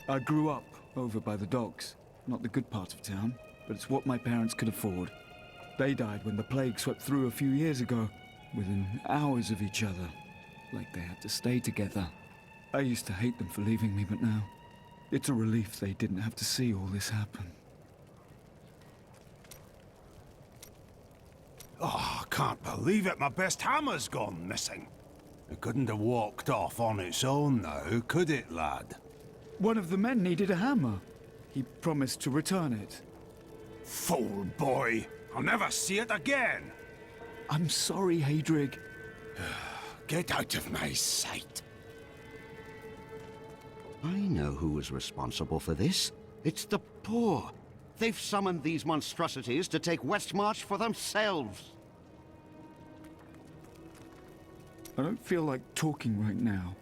I grew up over by the docks. Not the good part of town, but it's what my parents could afford. They died when the plague swept through a few years ago, within hours of each other. Like they had to stay together. I used to hate them for leaving me, but now, it's a relief they didn't have to see all this happen. Oh, I can't believe it. My best hammer's gone missing. It couldn't have walked off on its own now, could it, lad? One of the men needed a hammer. He promised to return it. Fool boy! I'll never see it again! I'm sorry, Hadrig. Get out of my sight! I know who was responsible for this. It's the poor. They've summoned these monstrosities to take Westmarch for themselves. I don't feel like talking right now.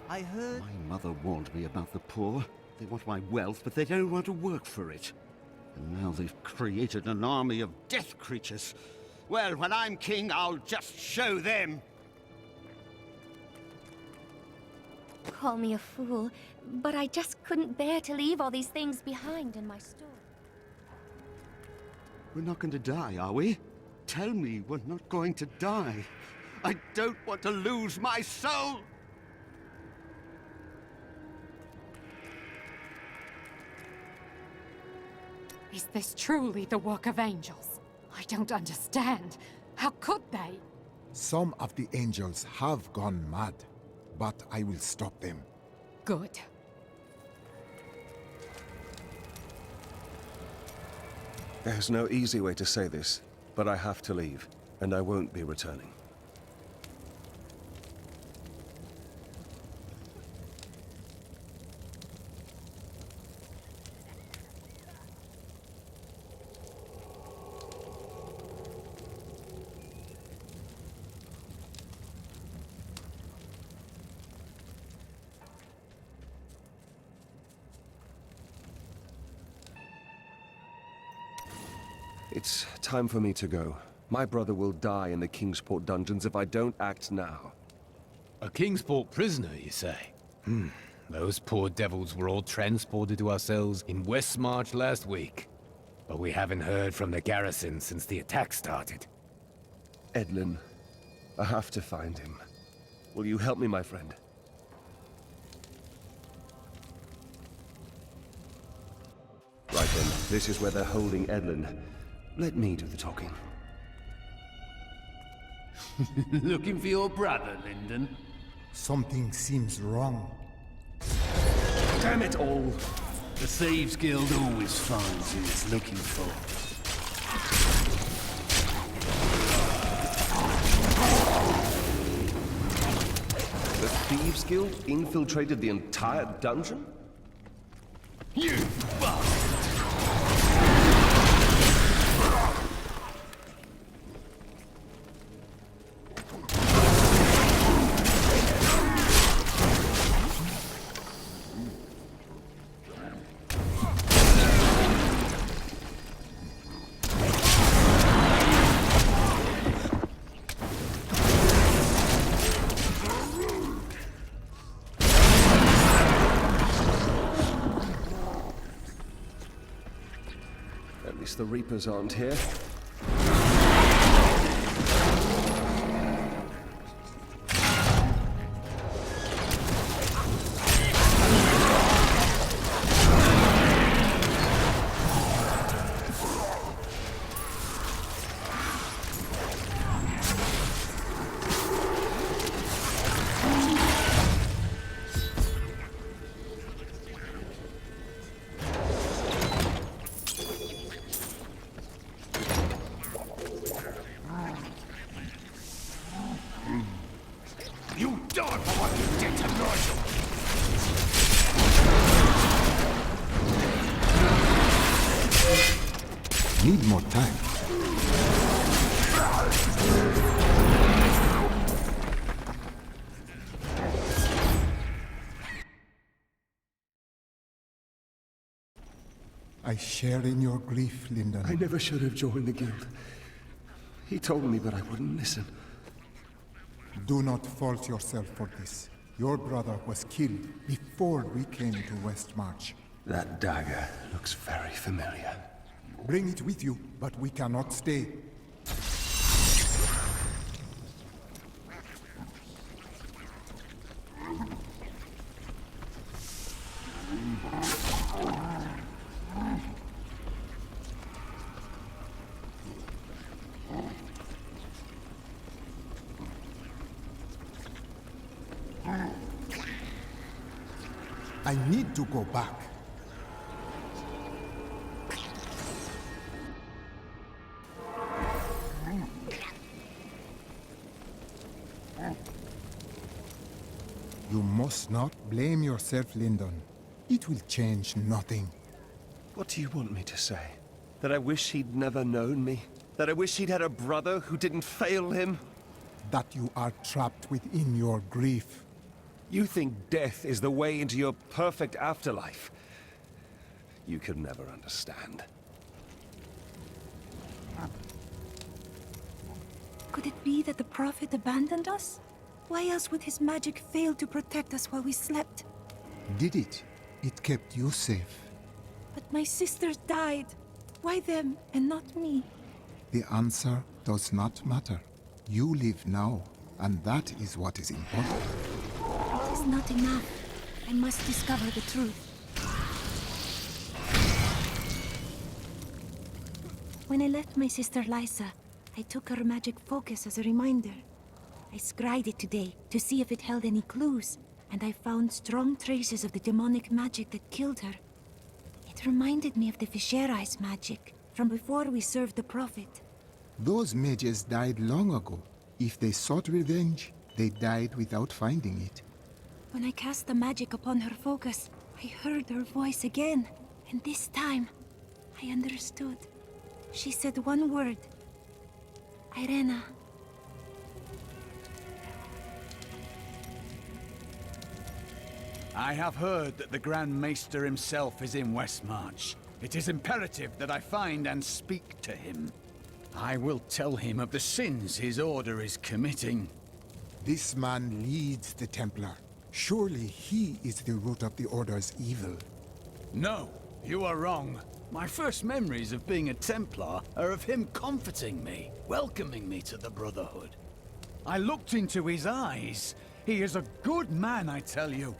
I heard... My mother warned me about the poor. They want my wealth, but they don't want to work for it. And now they've created an army of death creatures. Well, when I'm king, I'll just show them. Call me a fool, but I just couldn't bear to leave all these things behind in my store. We're not going to die, are we? Tell me we're not going to die. I don't want to lose my soul! Is this truly the work of angels? I don't understand. How could they? Some of the angels have gone mad, but I will stop them. Good. There's no easy way to say this, but I have to leave, and I won't be returning. It's time for me to go. My brother will die in the Kingsport dungeons if I don't act now. A Kingsport prisoner, you say? Those poor devils were all transported to our cells in Westmarch last week. But we haven't heard from the garrison since the attack started. Edlin, I have to find him. Will you help me, my friend? Right then, this is where they're holding Edlin. Let me do the talking. Looking for your brother, Lyndon? Something seems wrong. Damn it all! The Thieves Guild always finds who it's looking for. The Thieves Guild infiltrated the entire dungeon? You bastard! At least the Reapers aren't here. You die for what you did to Nigel! Need more time. I share in your grief, Lyndon. I never should have joined the guild. He told me, but I wouldn't listen. Do not fault yourself for this. Your brother was killed before we came to Westmarch. That dagger looks very familiar. Bring it with you, but we cannot stay. I need to go back. You must not blame yourself, Lyndon. It will change nothing. What do you want me to say? That I wish he'd never known me? That I wish he'd had a brother who didn't fail him? That you are trapped within your grief. You think death is the way into your perfect afterlife? You could never understand. Could it be that the Prophet abandoned us? Why else would his magic fail to protect us while we slept? Did it? It kept you safe. But my sisters died. Why them and not me? The answer does not matter. You live now, and that is what is important. It is not enough. I must discover the truth. When I left my sister Lysa, I took her magic focus as a reminder. I scryed it today to see if it held any clues, and I found strong traces of the demonic magic that killed her. It reminded me of the Viserys magic from before we served the Prophet. Those mages died long ago. If they sought revenge, they died without finding it. When I cast the magic upon her focus, I heard her voice again, and this time, I understood. She said one word. Irena. I have heard that the Grand Maester himself is in Westmarch. It is imperative that I find and speak to him. I will tell him of the sins his order is committing. This man leads the Templar. Surely he is the root of the Order's evil. No, you are wrong. My first memories of being a Templar are of him comforting me, welcoming me to the Brotherhood. I looked into his eyes. He is a good man, I tell you.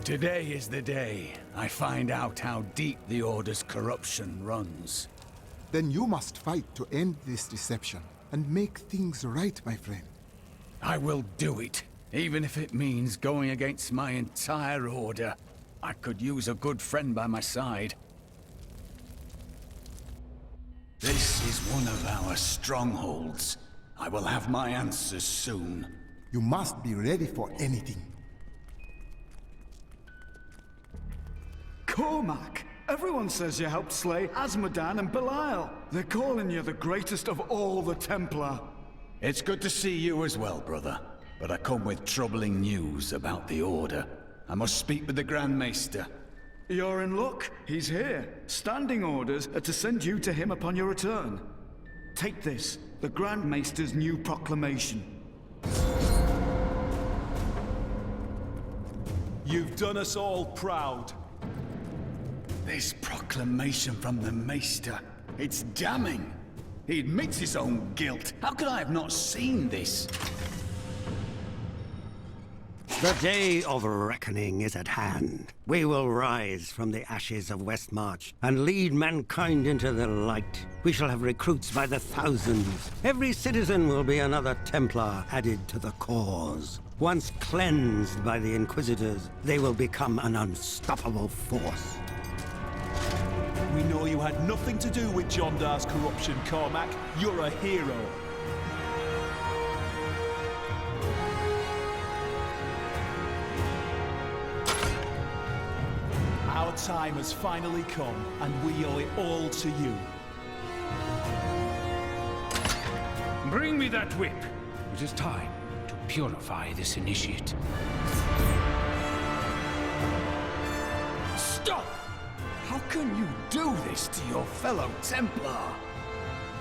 Today is the day I find out how deep the Order's corruption runs. Then you must fight to end this deception and make things right, my friend. I will do it, even if it means going against my entire Order. I could use a good friend by my side. This is one of our strongholds. I will have my answers soon. You must be ready for anything. Cormac! Everyone says you helped slay Azmodan and Belial. They're calling you the greatest of all the Templar. It's good to see you as well, brother. But I come with troubling news about the Order. I must speak with the Grand Maester. You're in luck. He's here. Standing orders are to send you to him upon your return. Take this, the Grand Maester's new proclamation. You've done us all proud. This proclamation from the Maester, it's damning. He admits his own guilt. How could I have not seen this? The day of reckoning is at hand. We will rise from the ashes of Westmarch and lead mankind into the light. We shall have recruits by the thousands. Every citizen will be another Templar added to the cause. Once cleansed by the Inquisitors, they will become an unstoppable force. We know you had nothing to do with John Dar's corruption, Cormac. You're a hero. Our time has finally come, and we owe it all to you. Bring me that whip. It is time to purify this initiate. Stop! How can you do this to your fellow Templar?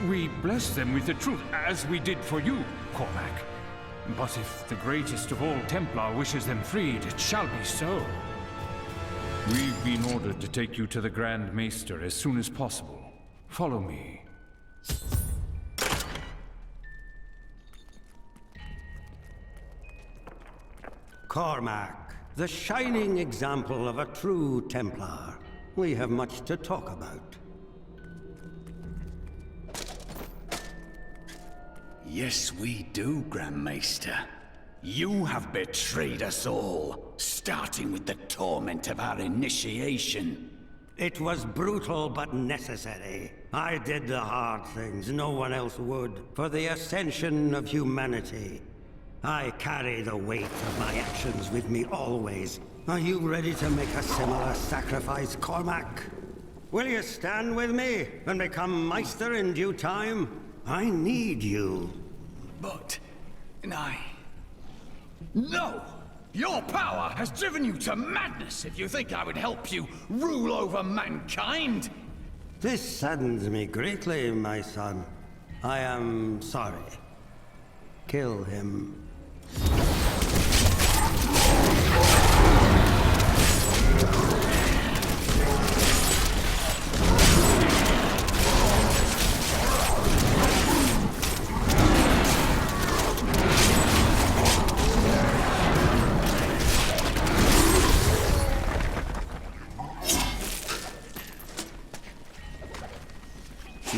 We bless them with the truth, as we did for you, Cormac. But if the greatest of all Templar wishes them freed, it shall be so. We've been ordered to take you to the Grand Maester as soon as possible. Follow me. Cormac, the shining example of a true Templar. We have much to talk about. Yes, we do, Grand Maester. You have betrayed us all, starting with the torment of our initiation. It was brutal but necessary. I did the hard things no one else would, for the ascension of humanity. I carry the weight of my actions with me always. Are you ready to make a similar sacrifice, Cormac? Will you stand with me and become Meister in due time? I need you. But... No! Your power has driven you to madness if you think I would help you rule over mankind! This saddens me greatly, my son. I am sorry. Kill him.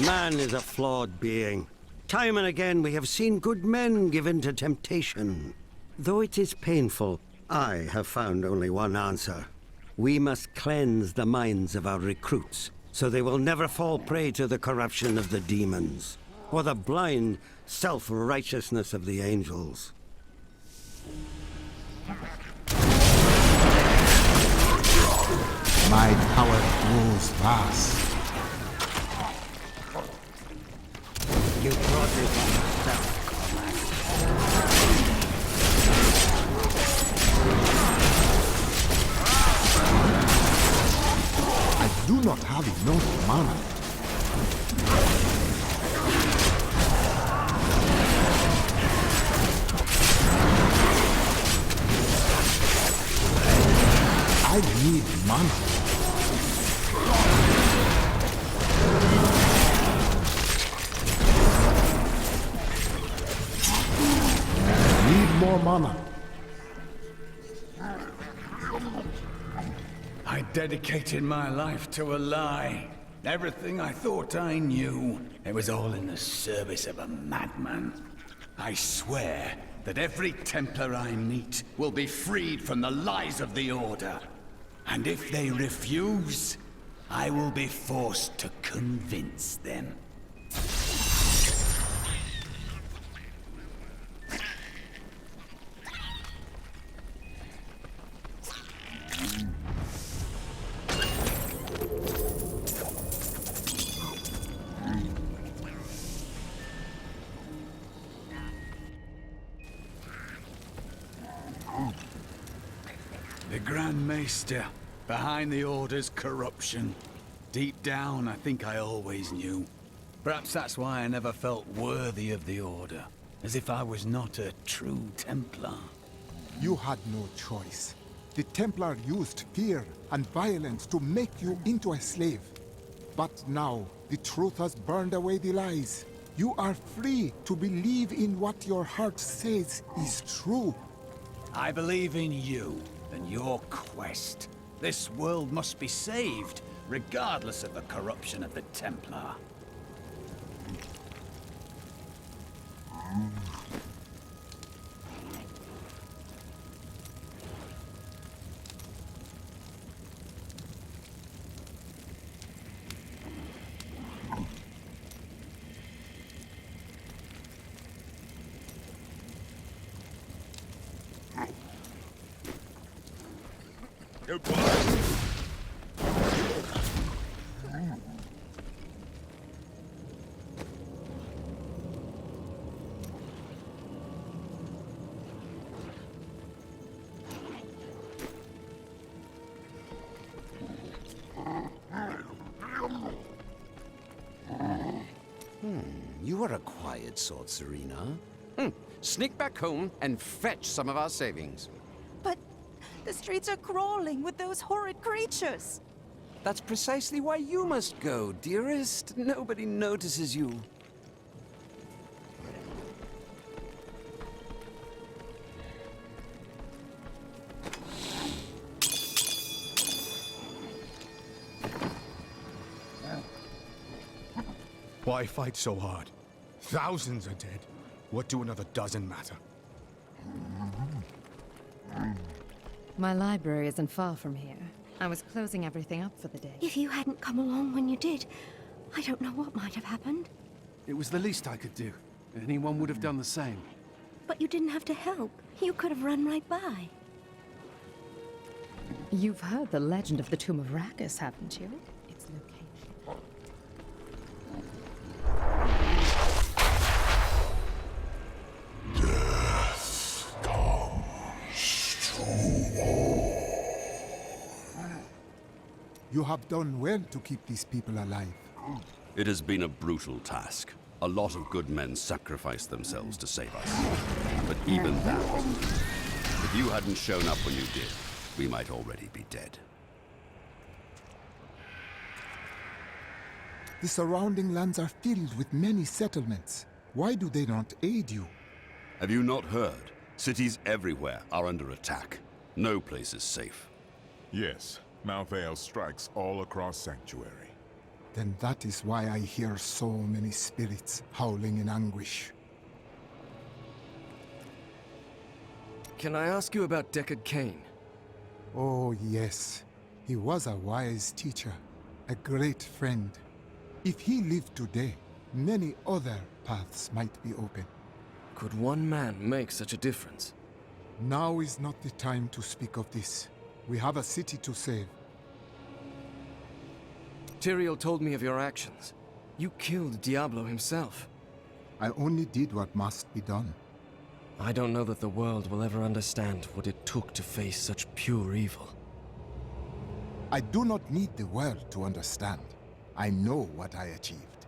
Man is a flawed being. Time and again we have seen good men given to temptation. Though it is painful, I have found only one answer. We must cleanse the minds of our recruits, so they will never fall prey to the corruption of the demons, or the blind self-righteousness of the angels. My power grows vast. You brought this on yourself, Cormac. I do not have enough mana. I need mana. More mana. I dedicated my life to a lie. Everything I thought I knew, it was all in the service of a madman. I swear that every Templar I meet will be freed from the lies of the Order. And if they refuse, I will be forced to convince them. The Grand Maester, behind the Order's corruption. Deep down, I think I always knew. Perhaps that's why I never felt worthy of the Order. As if I was not a true Templar. You had no choice. The Templar used fear and violence to make you into a slave. But now, the truth has burned away the lies. You are free to believe in what your heart says is true. I believe in you and your quest. This world must be saved, regardless of the corruption of the Templar. You are a quiet sort, Serena. Sneak back home and fetch some of our savings. But the streets are crawling with those horrid creatures. That's precisely why you must go, dearest. Nobody notices you. Why fight so hard? Thousands are dead. What do another dozen matter? My library isn't far from here. I was closing everything up for the day. If you hadn't come along when you did, I don't know what might have happened. It was the least I could do. Anyone would have done the same. But you didn't have to help. You could have run right by. You've heard the legend of the Tomb of Rachis, haven't you? Its location. You have done well to keep these people alive. It has been a brutal task. A lot of good men sacrificed themselves to save us. But even that wasn't enough. If you hadn't shown up when you did, we might already be dead. The surrounding lands are filled with many settlements. Why do they not aid you? Have you not heard? Cities everywhere are under attack. No place is safe. Yes, Malthael strikes all across Sanctuary. Then that is why I hear so many spirits howling in anguish. Can I ask you about Deckard Cain? Oh, yes. He was a wise teacher, a great friend. If he lived today, many other paths might be open. Could one man make such a difference? Now is not the time to speak of this. We have a city to save. Tyrael told me of your actions. You killed Diablo himself. I only did what must be done. I don't know that the world will ever understand what it took to face such pure evil. I do not need the world to understand. I know what I achieved.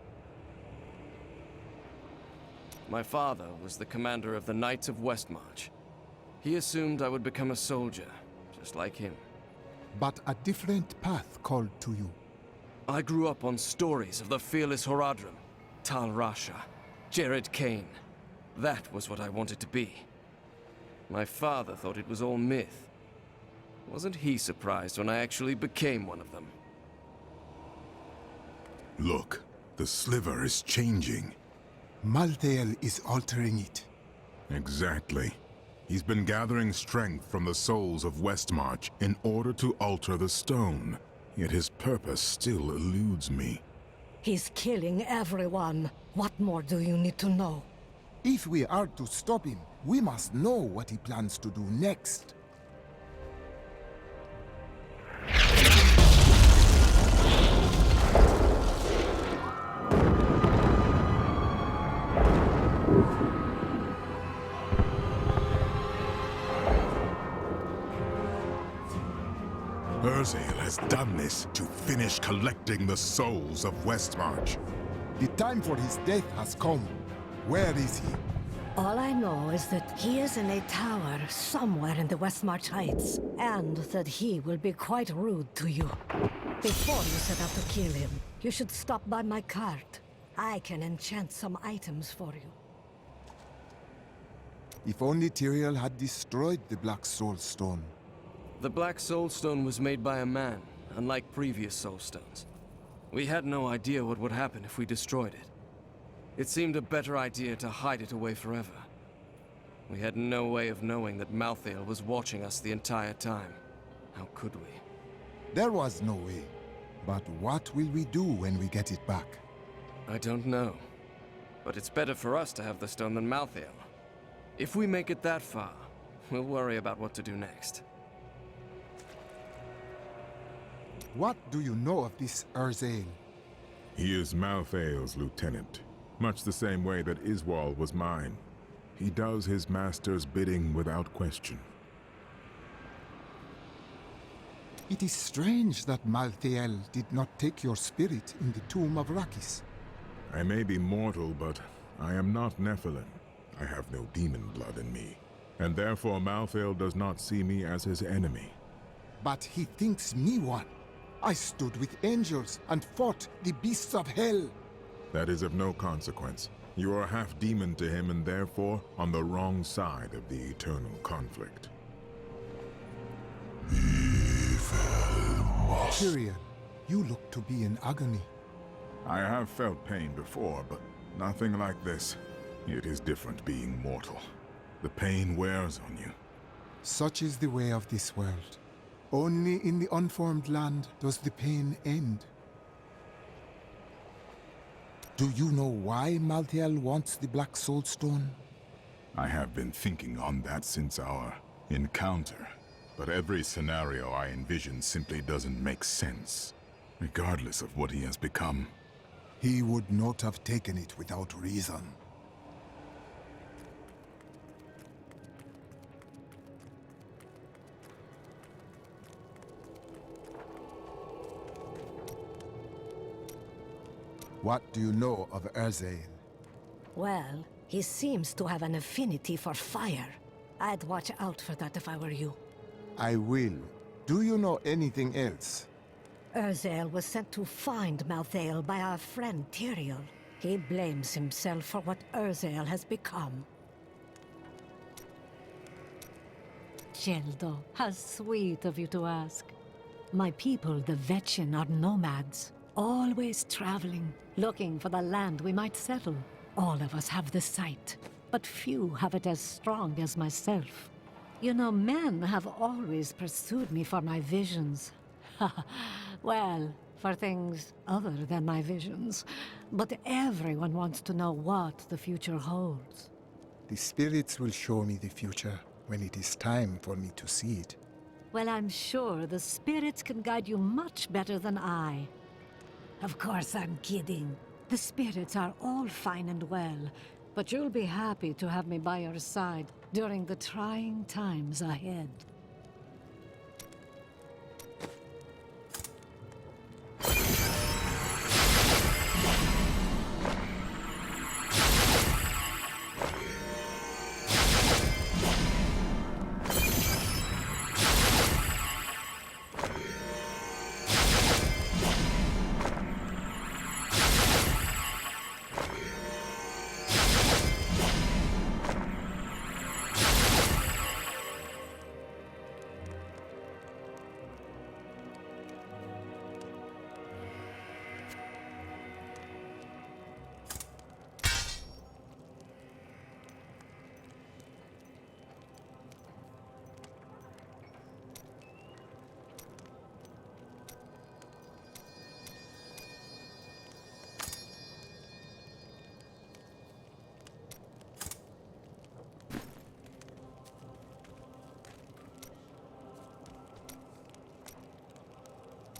My father was the commander of the Knights of Westmarch. He assumed I would become a soldier, just like him. But a different path called to you. I grew up on stories of the fearless Horadrim, Tal Rasha, Jared Cain. That was what I wanted to be. My father thought it was all myth. Wasn't he surprised when I actually became one of them? Look, the sliver is changing. Malthael is altering it. Exactly. He's been gathering strength from the souls of Westmarch in order to alter the stone. Yet his purpose still eludes me. He's killing everyone. What more do you need to know? If we are to stop him, we must know what he plans to do next. Urzael has done this to finish collecting the souls of Westmarch. The time for his death has come. Where is he? All I know is that he is in a tower somewhere in the Westmarch Heights, and that he will be quite rude to you. Before you set out to kill him, you should stop by my cart. I can enchant some items for you. If only Tyrael had destroyed the Black Soul Stone. The Black Soul Stone was made by a man, unlike previous Soul Stones. We had no idea what would happen if we destroyed it. It seemed a better idea to hide it away forever. We had no way of knowing that Malthael was watching us the entire time. How could we? There was no way. But what will we do when we get it back? I don't know. But it's better for us to have the stone than Malthael. If we make it that far, we'll worry about what to do next. What do you know of this Urzael? He is Malthael's lieutenant, much the same way that Iswal was mine. He does his master's bidding without question. It is strange that Malthael did not take your spirit in the Tomb of Rachis. I may be mortal, but I am not Nephilim. I have no demon blood in me, and therefore Malthael does not see me as his enemy. But he thinks me one. I stood with angels and fought the beasts of hell. That is of no consequence. You are half demon to him and therefore on the wrong side of the eternal conflict. Tyrion, you look to be in agony. I have felt pain before, but nothing like this. It is different being mortal. The pain wears on you. Such is the way of this world. Only in the unformed land does the pain end. Do you know why Malthael wants the Black Soul Stone? I have been thinking on that since our encounter. But every scenario I envision simply doesn't make sense, regardless of what he has become. He would not have taken it without reason. What do you know of Erzael? Well, he seems to have an affinity for fire. I'd watch out for that if I were you. I will. Do you know anything else? Erzael was sent to find Malthael by our friend Tyrion. He blames himself for what Erzael has become. Geldo, how sweet of you to ask. My people, the Vetchin, are nomads. Always traveling, looking for the land we might settle. All of us have the sight, but few have it as strong as myself. You know, men have always pursued me for my visions. Well, for things other than my visions. But everyone wants to know what the future holds. The spirits will show me the future when it is time for me to see it. Well, I'm sure the spirits can guide you much better than I. Of course, I'm kidding. The spirits are all fine and well, but you'll be happy to have me by your side during the trying times ahead.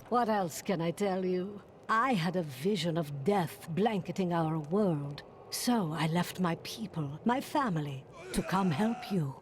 What else can I tell you? I had a vision of death blanketing our world. So I left my people, my family, to come help you.